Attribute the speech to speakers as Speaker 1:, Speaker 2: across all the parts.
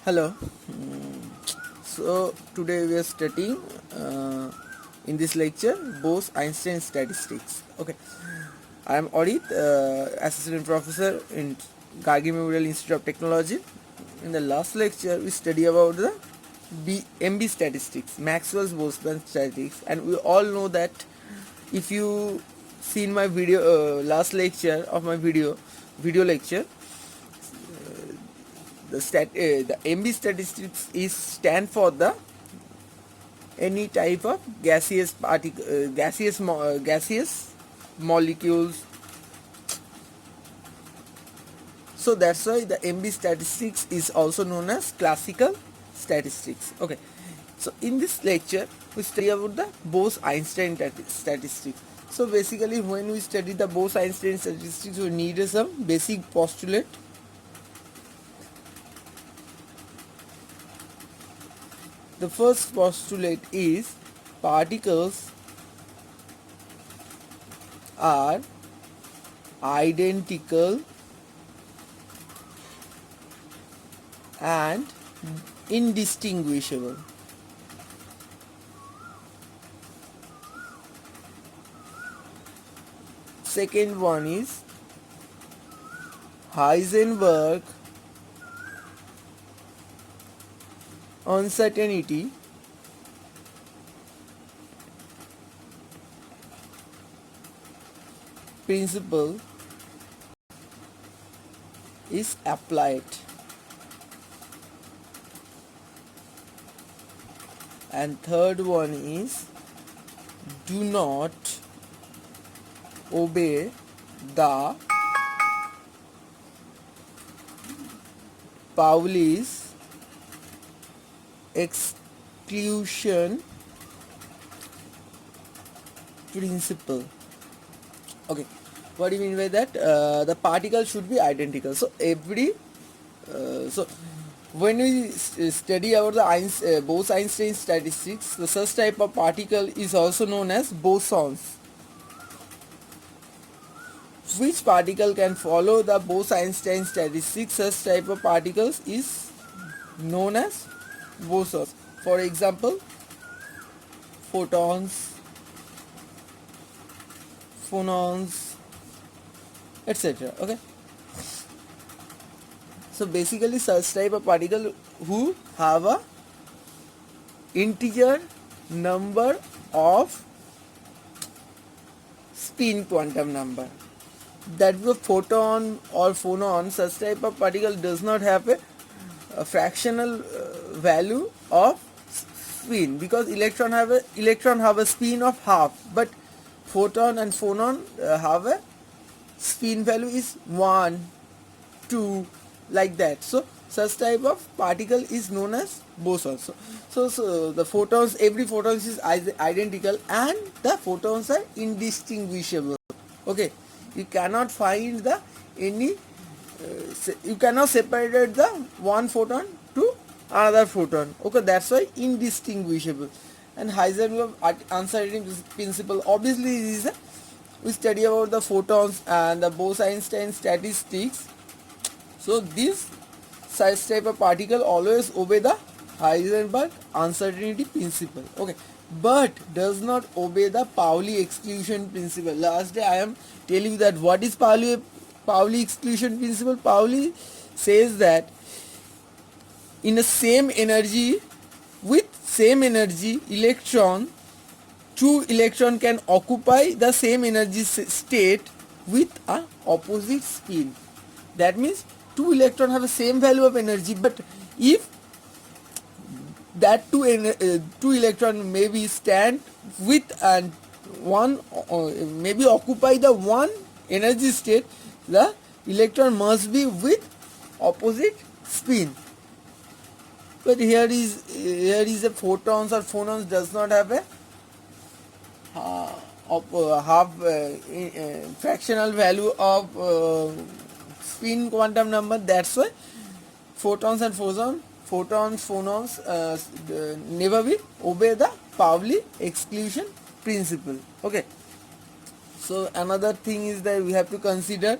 Speaker 1: Hello. So today we are studying in this lecture Bose-Einstein statistics. Okay, I am Odit, assistant professor in Gargi Memorial Institute of Technology. In the last lecture, we study about the MB statistics, Maxwell's Boltzmann statistics, and we all know that if you seen my video last lecture of my video lecture, the MB statistics is stand for the any type of gaseous particle, gaseous molecules. So that's why the MB statistics is also known as classical statistics. Okay. So in this lecture, we study about the Bose-Einstein statistics. So basically, when we study the Bose-Einstein statistics, we need some basic postulate. The first postulate is particles are identical and indistinguishable. Second one is Heisenberg uncertainty principle is applied. And third one is do not obey the Pauli's exclusion principle. Okay, what do you mean by that? The particle should be identical. So so when we study about the Bose-Einstein statistics, the such type of particle is also known as bosons. Which particle can follow the Bose-Einstein statistics? Such type of particles is known as bosons. For example, photons, phonons, etc. Okay. So basically, such type of particle who have a integer number of spin quantum number. That the photon or phonon, such type of particle does not have a fractional value of spin, because electron have a spin of half, but photon and phonon have a spin value is 1, 2, like that. So such type of particle is known as boson. So the photons, every photon is identical and the photons are indistinguishable. Okay, you cannot find the any you cannot separate the one photon to another photon. Okay, that's why indistinguishable. And Heisenberg uncertainty principle, obviously this is we study about the photons and the Bose-Einstein statistics. So this such type of particle always obey the Heisenberg uncertainty principle. Okay, but does not obey the Pauli exclusion principle. Last day I am telling you that what is Pauli exclusion principle. Pauli says that in the same energy, with same energy electron, two electron can occupy the same energy state with a opposite spin. That means two electron have the same value of energy, but if that two electron maybe stand with and one maybe occupy the one energy state, the electron must be with opposite spin. But here is a photons or phonons does not have a fractional value of spin quantum number. That's why photons and phonons never will obey the Pauli exclusion principle. Okay, so another thing is that we have to consider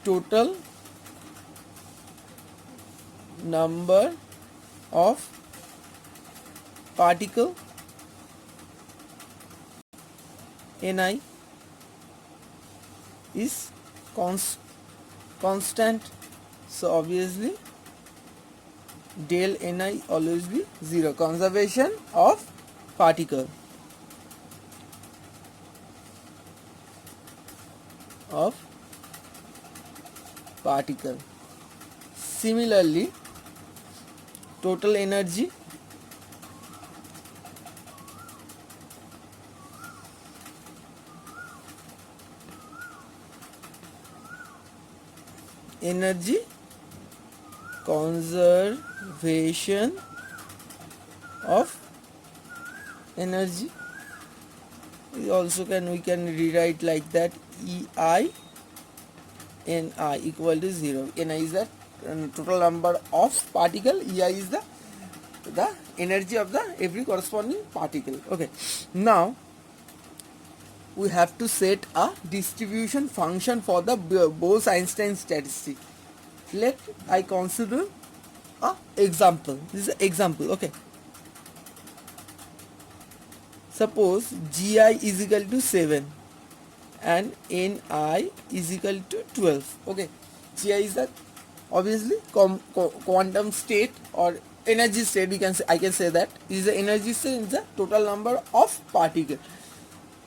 Speaker 1: total number of particle Ni is constant, so obviously del Ni always be 0. Conservation of particle Similarly, total energy conservation of energy we can rewrite like that: Ei Ni equal to 0. Ni is the total number of particle, Ei is the energy of the every corresponding particle. Okay, now we have to set a distribution function for the Bose-Einstein statistic. Let I consider a example. This is an example. Okay, suppose Gi is equal to 7 and Ni is equal to 12. Okay, Gi is the obviously quantum state or energy state. I can say that is the energy state in the total number of particles.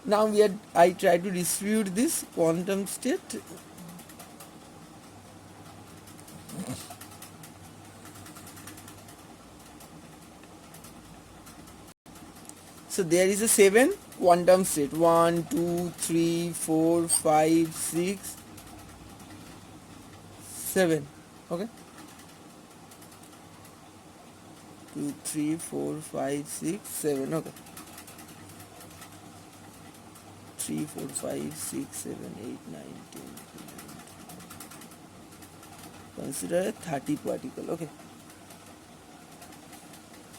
Speaker 1: Now I try to distribute this quantum state. So there is a 7 quantum state: 1, 2, 3, 4, 5, 6, 7. Okay, 2, 3, 4, 5, 6, 7. Okay, 3, 4, 5, 6, 7, 8, 9, 10, 11. Consider 30 particle. Okay,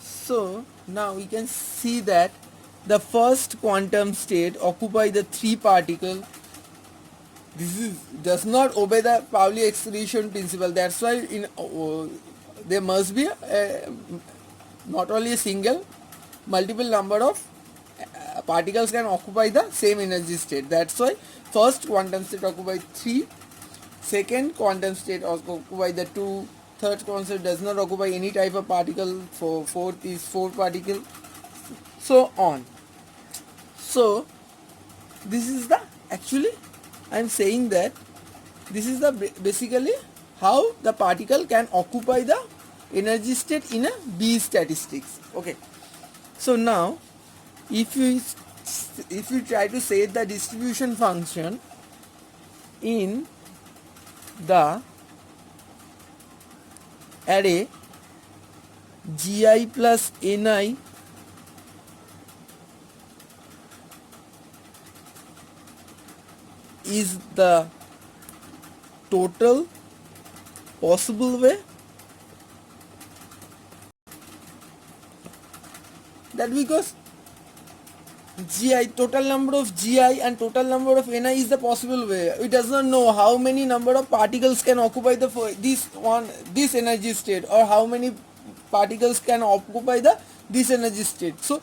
Speaker 1: so now we can see that the first quantum state occupy the 3 particle. Does not obey the Pauli exclusion principle. That's why there must be not only a single, multiple number of particles can occupy the same energy state. That's why first quantum state occupy 3, second quantum state occupy the 2, third quantum state does not occupy any type of particle, fourth is 4 particle, so on. So this is the actually I am saying that this is the basically how the particle can occupy the energy state in a B statistics. Okay, so now if you try to say the distribution function in the array Gi plus Ni is the total possible way, that because Gi, total number of Gi and total number of Ni is the possible way. It does not know how many number of particles can occupy this energy state, or how many particles can occupy this energy state. So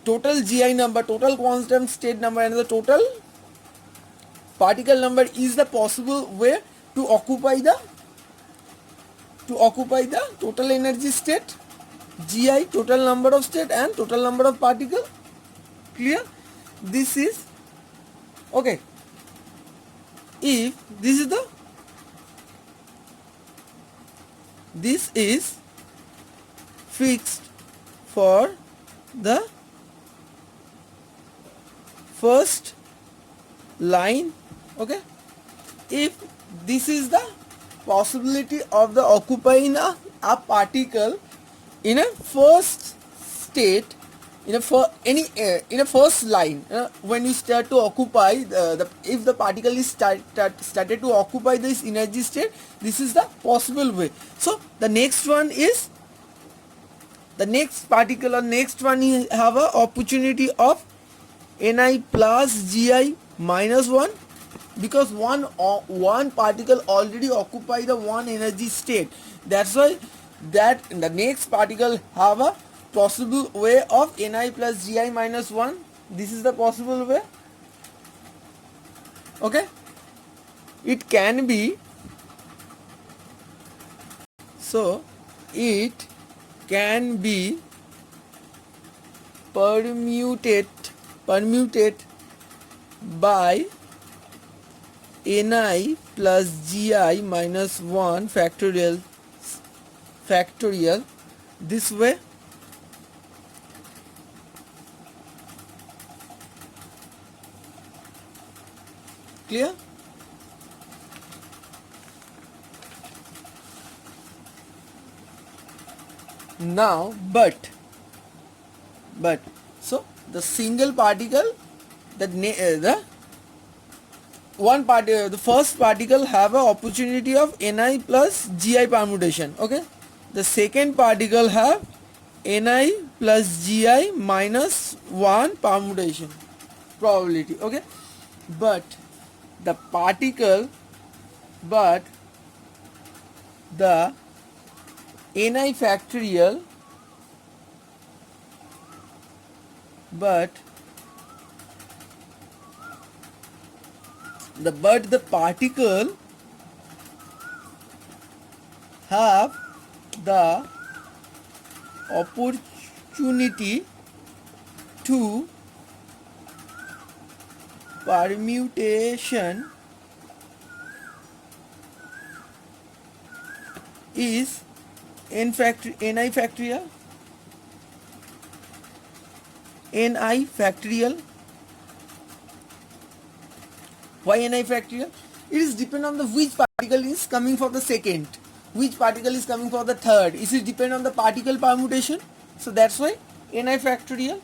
Speaker 1: total Gi number, total quantum state number, and the total particle number is the possible way to occupy the total energy state, Gi, total number of state, and total number of particle. Clear? This is okay. If this is fixed for the first line. Okay, if this is the possibility of the occupying a particle in a first state, in a first line, when you start to occupy if the particle is started to occupy this energy state, this is the possible way. So the next one is the next particle, or next one you have a opportunity of Ni plus Gi minus 1, because one particle already occupy the one energy state. That's why that the next particle have a possible way of Ni plus Gi minus 1. This is the possible way. Okay, it can be, so it can be permuted by Ni plus Gi minus 1 factorial this way. Clear? Now, but so the single particle, the first particle have a opportunity of Ni plus Gi permutation. Okay, the second particle have Ni plus Gi minus 1 permutation probability. Okay, but the Ni factorial, but the particle have the opportunity to permutation is Ni factorial. Why Ni factorial? It is depend on the which particle is coming for the second, which particle is coming for the third. It is depend on the particle permutation. So that's why Ni factorial.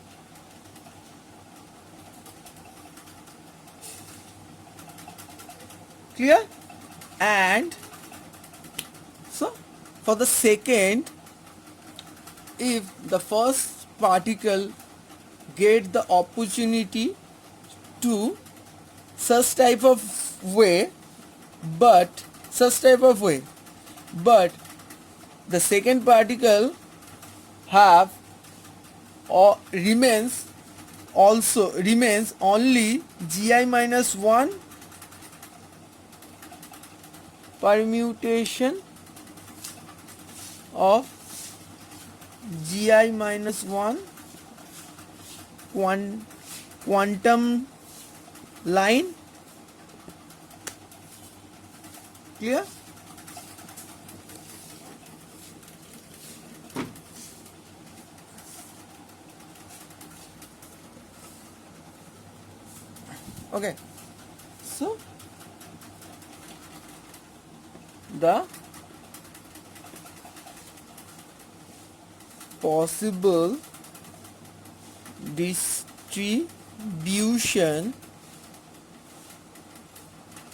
Speaker 1: Clear? And so for the second, if the first particle get the opportunity to such type of way, but the second particle have or remains only Gi minus 1 permutation of Gi minus 1 quantum line. Clear? Okay, so the possible distribution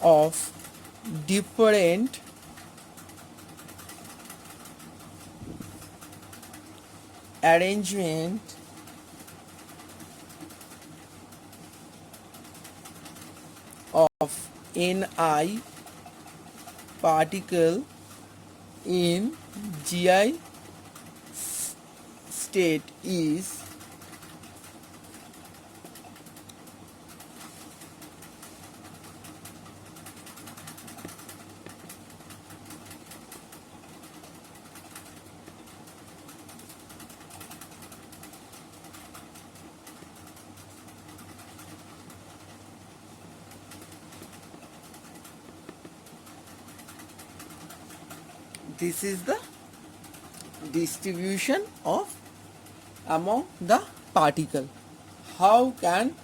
Speaker 1: of different arrangement of Ni particle in Gi state is this is the distribution of among the particle. How can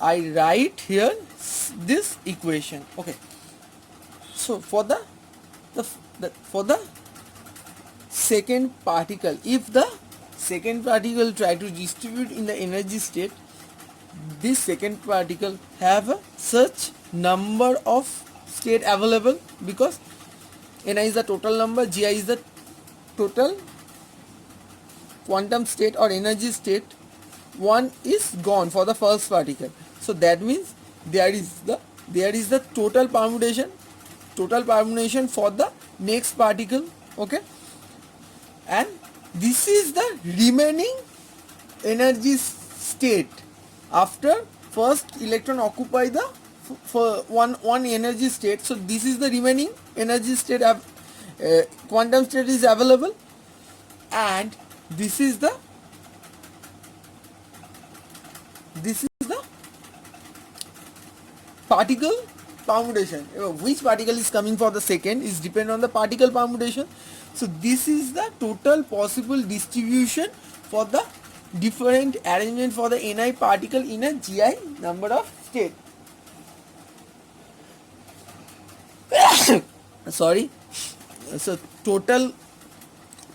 Speaker 1: I write here this equation? Okay, so for the second particle, if the second particle try to distribute in the energy state, this second particle have such number of state available, because Ni is the total number, Gi is the total quantum state or energy state. One is gone for the first particle, so that means there is the total permutation for the next particle. Okay, and this is the remaining energy state after first electron occupy the for one energy state. So this is the remaining energy state, quantum state is available, and this is the particle permutation. Which particle is coming for the second is depend on the particle permutation. So this is the total possible distribution for the different arrangement for the Ni particle in a Gi number of state. Sorry. So total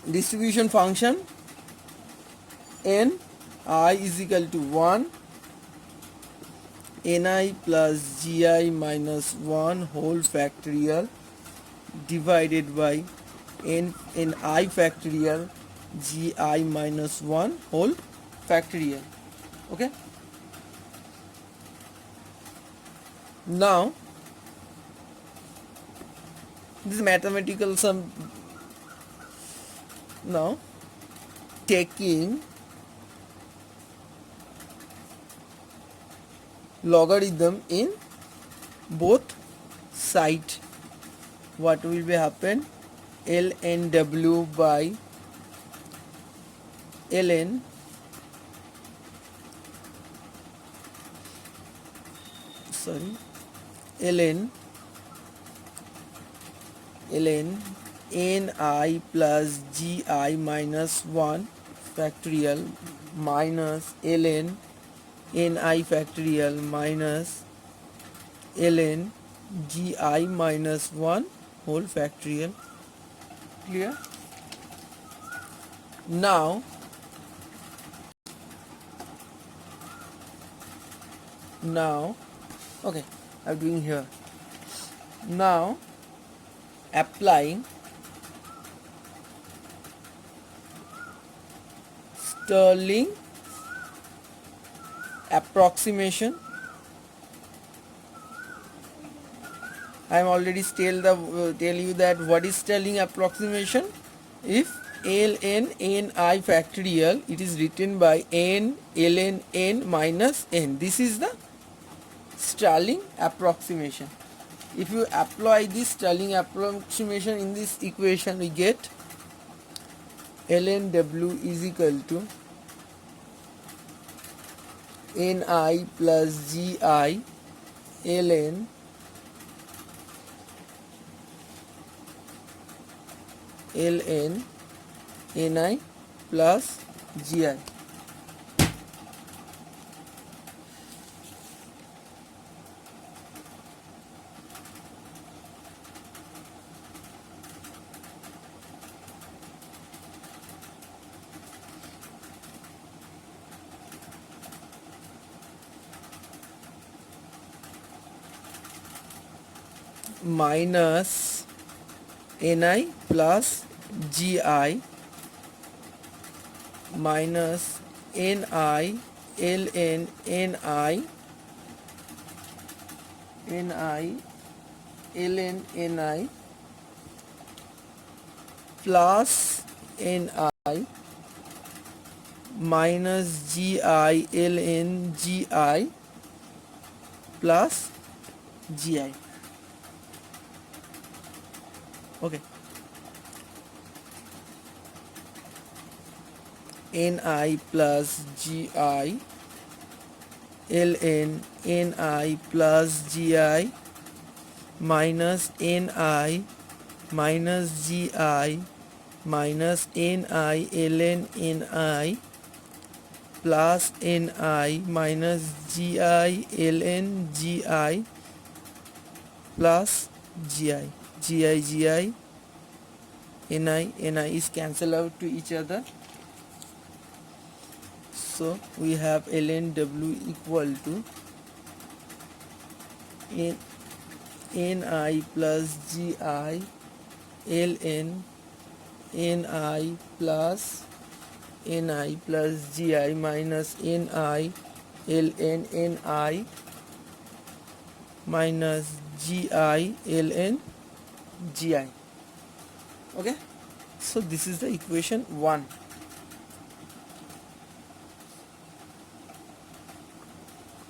Speaker 1: distribution function N I is equal to 1 Ni plus Gi minus 1 whole factorial divided by Ni factorial Gi minus 1 whole factorial. Okay. Now this is mathematical sum. Now taking logarithm in both sides, what will be happen? Ln W by Ln Ln Ni plus Gi minus 1 factorial minus Ln Ni factorial minus Ln Gi minus 1 whole factorial. Clear? Now okay, I'm doing here. Now applying Stirling approximation. I am already tell you that what is Stirling approximation. If ln Ni factorial, it is written by n ln n minus n. This is the Stirling approximation. If you apply this Stirling approximation in this equation, we get ln W is equal to Ni plus Gi ln Ni plus Gi. Minus Ni plus Gi minus Ni ln Ni ln Ni plus Ni minus Gi ln Gi plus Gi. Okay. Ni plus Gi ln Ni plus Gi minus Ni minus Gi minus Ni ln Ni plus Ni minus Gi ln Gi plus Gi. Gi Ni is cancel out to each other. So we have ln W equal to Ni plus Gi ln Ni plus Gi minus Ni ln Ni minus Gi ln Gi. Okay. So this is the equation 1.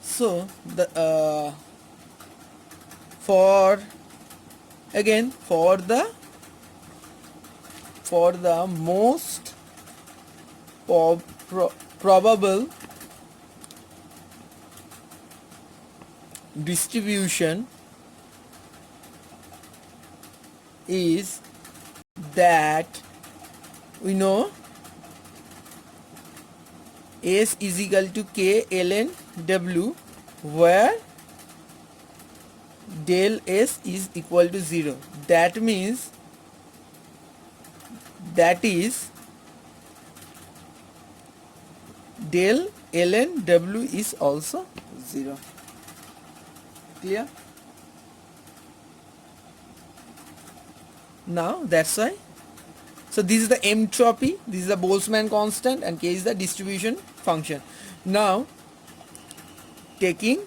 Speaker 1: So the for again for the most probable distribution is that we know S is equal to K ln W, where del S is equal to 0. That means that is del ln W is also 0. Clear? Now that's why. So this is the entropy, this is the Boltzmann constant, and K is the distribution function. Now taking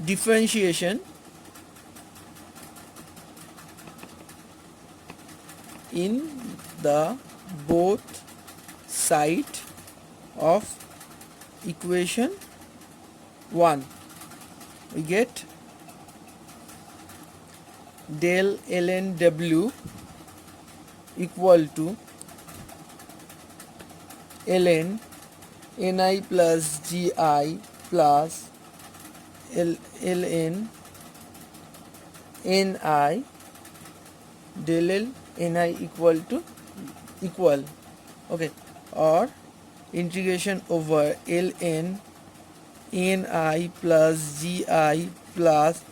Speaker 1: differentiation in the both side of equation 1, we get del ln W equal to ln ni plus gi plus ln ni del ni equal, okay, or integration over ln ni plus gi plus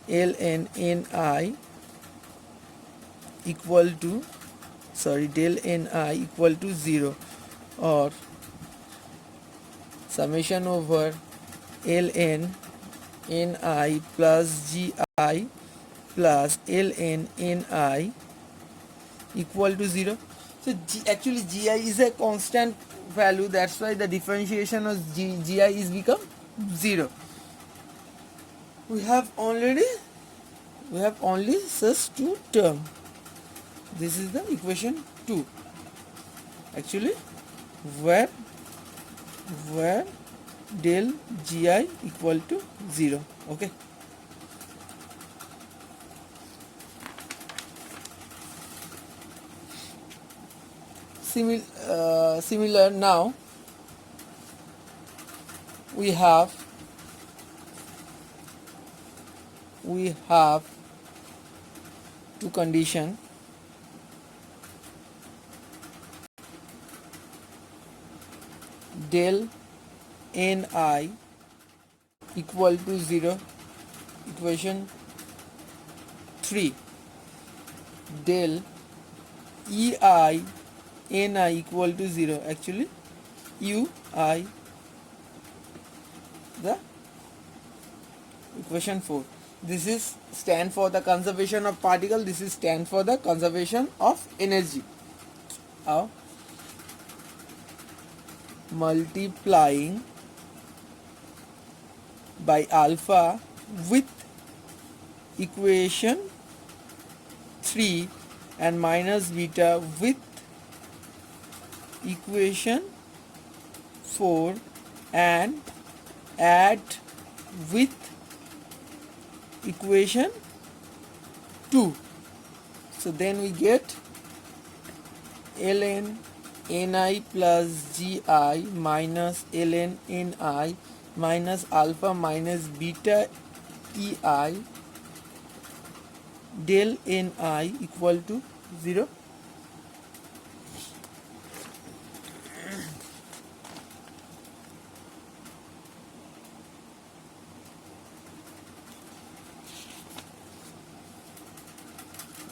Speaker 1: ln ni equal to del ni equal to 0, or summation over ln ni plus gi plus ln ni equal to 0. So actually gi is a constant value, that's why the differentiation of gi is become 0. We have only such two term. This is the equation 2 actually, where del gi equal to 0. Okay. Similar now we have two condition. Del ni equal to 0, equation 3. Del ei ni equal to 0, actually ui, the equation 4. This is stand for the conservation of particle, this is stand for the conservation of energy. Now multiplying by alpha with equation 3 and minus beta with equation 4 and add with equation 2. So then we get ln ni plus gi minus ln ni minus alpha minus beta ei del ni equal to 0.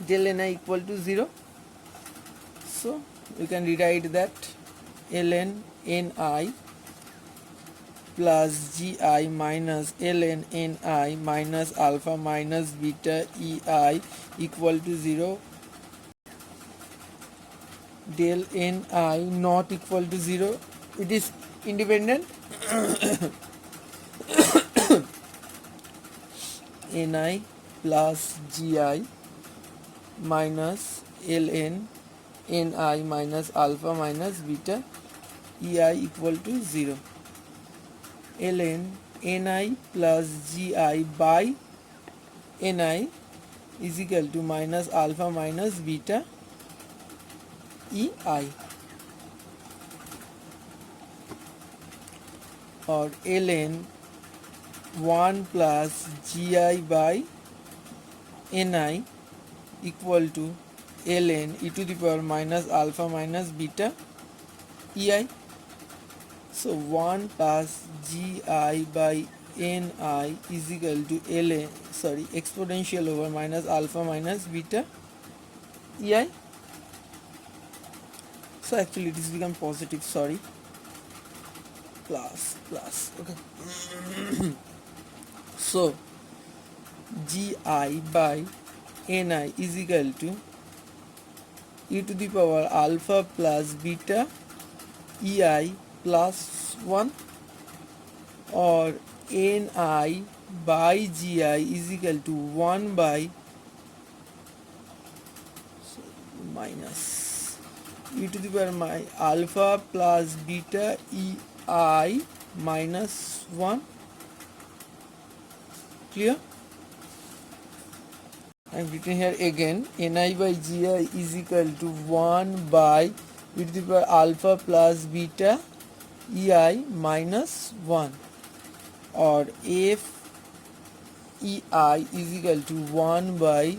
Speaker 1: Del ni equal to 0. So we can rewrite that ln ni plus gi minus ln ni minus alpha minus beta ei equal to 0. Del ni not equal to 0, it is independent. ni plus gi minus ln ni minus alpha minus beta ei equal to 0. ln ni plus gi by ni is equal to minus alpha minus beta ei, or ln 1 plus gi by ni equal to ln e to the power minus alpha minus beta ei. So 1 plus gi by ni is equal to ln, exponential over minus alpha minus beta ei. So actually it is become positive, plus, okay. So gi by ni is equal to e to the power alpha plus beta ei plus 1, or ni by gi is equal to 1 by minus e to the power alpha plus beta ei minus 1. Clear? I am written here again, ni by gi is equal to 1 by e to the power alpha plus beta ei minus 1, or f ei is equal to 1 by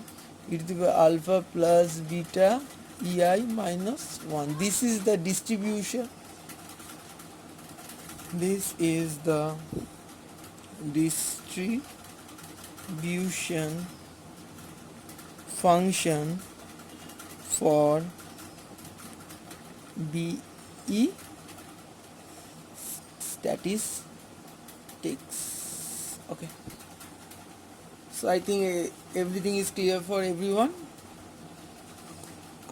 Speaker 1: e to the power alpha plus beta ei minus 1. This is the distribution. This is the distribution function for BE statistics. Okay, so I think everything is clear for everyone,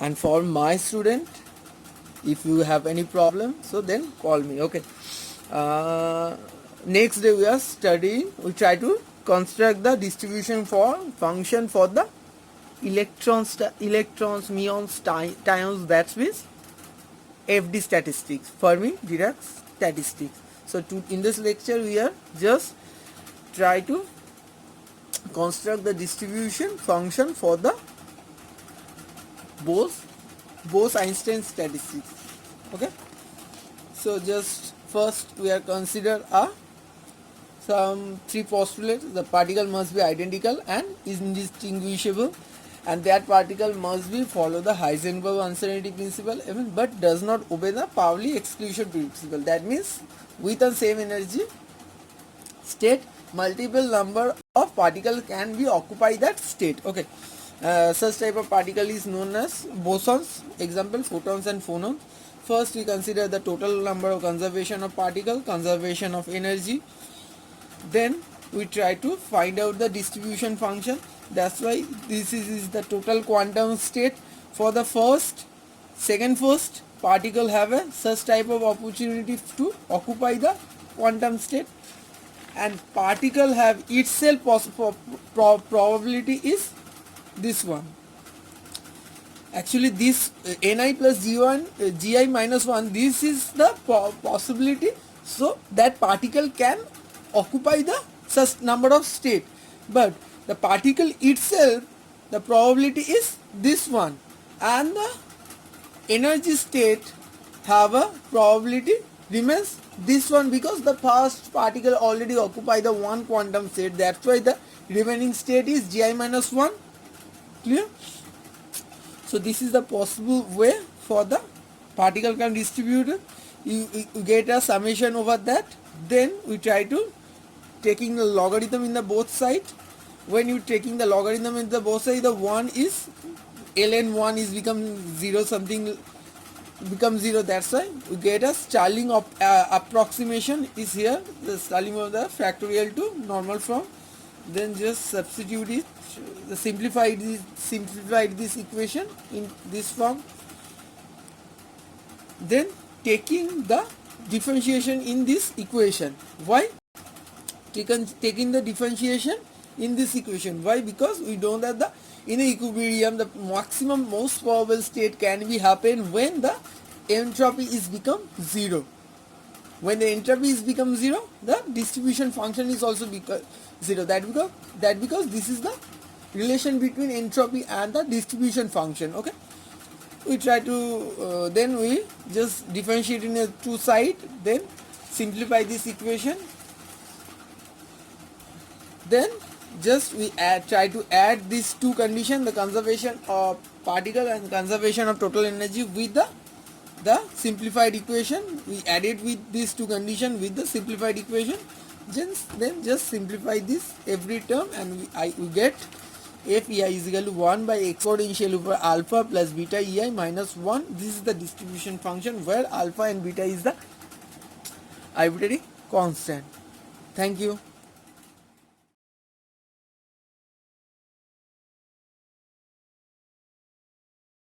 Speaker 1: and for my student, if you have any problem, so then call me. Okay, next day we are studying, we try to construct the distribution for function for the electrons, muons, tions, that means FD statistics, Fermi-Dirac statistics. So in this lecture we are just try to construct the distribution function for the Bose-Einstein statistics. Okay, so just first we are consider some three postulates. The particle must be identical and indistinguishable, and that particle must be follow the Heisenberg uncertainty principle, but does not obey the Pauli exclusion principle. That means with the same energy state, multiple number of particles can be occupy that state. Okay, such type of particle is known as bosons. Example, photons and phonons. First we consider the total number of conservation of particle, conservation of energy. Then we try to find out the distribution function. That's why this is the total quantum state. For the first particle have a such type of opportunity to occupy the quantum state, and particle have itself probability is this one. Actually this ni plus gi minus 1, this is the possibility, so that particle can occupy the such number of state, but the particle itself, the probability is this one, and the energy state have a probability remains this one, because the first particle already occupy the one quantum state. That's why the remaining state is gi minus 1. Clear? So this is the possible way for the particle can distribute. You get a summation over that. Then we try to taking the logarithm in the both side. When you taking the logarithm in the both side, the 1 is ln 1 is become 0, something become 0. That's why we get a Stirling approximation is here, the Stirling of the factorial to normal form. Then just substitute it, simplified this equation in this form. Then taking the differentiation in this equation. Why taking the differentiation? in this equation. Why? Because we know that the in a equilibrium the maximum most probable state can be happen when the entropy is become zero. When the entropy is become zero, the distribution function is also become zero. That because this is the relation between entropy and the distribution function. Okay, we try to then we just differentiate in a two side, then simplify this equation, then just we try to add these two conditions, the conservation of particle and conservation of total energy with the simplified equation. We added with these two conditions with the simplified equation, then just simplify this every term, and we get f ei is equal to 1 by exponential over alpha plus beta ei minus 1. This is the distribution function where alpha and beta is the arbitrary constant. Thank you.